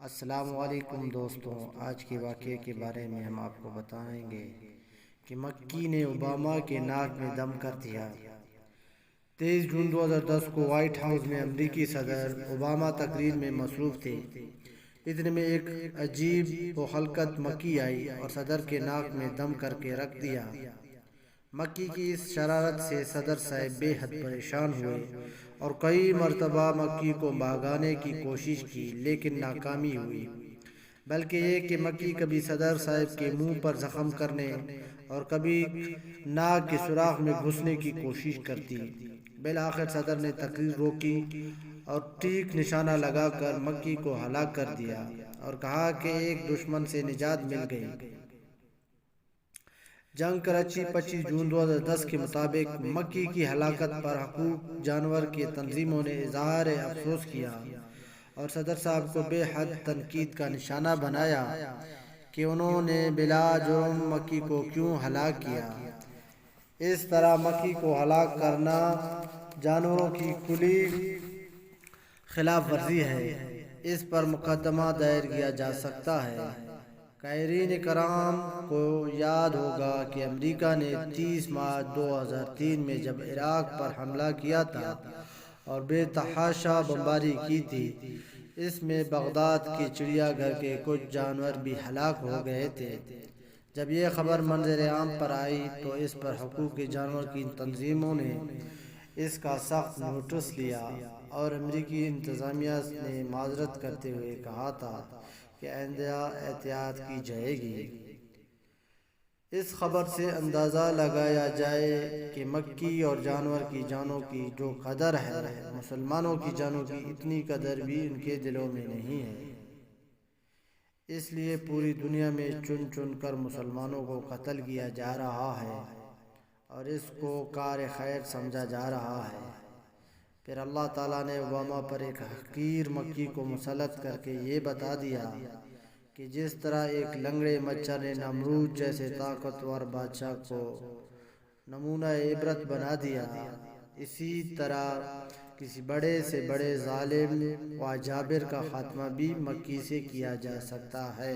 السلام علیکم دوستوں، آج کے واقعے کے بارے میں ہم آپ کو بتائیں گے کہ مکی نے اوباما کے ناک میں دم کر دیا۔ 23 جون 2010 کو وائٹ ہاؤس میں امریکی صدر اوباما تقریر میں مصروف تھے۔ اتنے میں ایک عجیب و حلقت مکی آئی اور صدر کے ناک میں دم کر کے رکھ دیا۔ مکی کی اس شرارت سے صدر صاحب بے حد پریشان ہوئے اور کئی مرتبہ مکی کو بھگانے کی کوشش کی لیکن ناکامی ہوئی، بلکہ یہ کہ مکی کبھی صدر صاحب کے منہ پر زخم کرنے اور کبھی ناک کے سوراخ میں گھسنے کی کوشش کرتی۔ بالآخر صدر نے تقریر روکی اور ٹھیک نشانہ لگا کر مکی کو ہلاک کر دیا اور کہا کہ ایک دشمن سے نجات مل گئی۔ جنگ کراچی 25 جون 2010 کے مطابق مکی کی ہلاکت پر حقوق جانور کی تنظیموں نے اظہار افسوس کیا اور صدر صاحب کو بے حد تنقید کا نشانہ بنایا کہ انہوں نے بلا جرم مکی کو کیوں ہلاک کیا۔ اس طرح مکی کو ہلاک کرنا جانوروں کی کھلی خلاف ورزی ہے، اس پر مقدمہ دائر کیا جا سکتا ہے۔ قارئین کرام کو یاد ہوگا کہ امریکہ نے 30 مارچ 2003 میں جب عراق پر حملہ کیا تھا اور بے تحاشا بمباری کی تھی، اس میں بغداد کے چڑیا گھر کے کچھ جانور بھی ہلاک ہو گئے تھے۔ جب یہ خبر منظر عام پر آئی تو اس پر حقوق جانور کی تنظیموں نے اس کا سخت نوٹس لیا اور امریکی انتظامیہ نے معذرت کرتے ہوئے کہا تھا کہ آئندہ احتیاط کی جائے گی۔ اس خبر سے اندازہ لگایا جائے کہ مکی اور جانور کی جانوں کی جو قدر ہے، مسلمانوں کی جانوں کی اتنی قدر بھی ان کے دلوں میں نہیں ہے۔ اس لیے پوری دنیا میں چن چن کر مسلمانوں کو قتل کیا جا رہا ہے اور اس کو کار خیر سمجھا جا رہا ہے۔ پھر اللہ تعالیٰ نے اوباما پر ایک حقیر مکی کو مسلط کر کے یہ بتا دیا کہ جس طرح ایک لنگڑے مچھر نے نمرود جیسے طاقتور بادشاہ کو نمونہ عبرت بنا دیا، اسی طرح کسی بڑے سے بڑے ظالم و جابر کا خاتمہ بھی مکی سے کیا جا سکتا ہے۔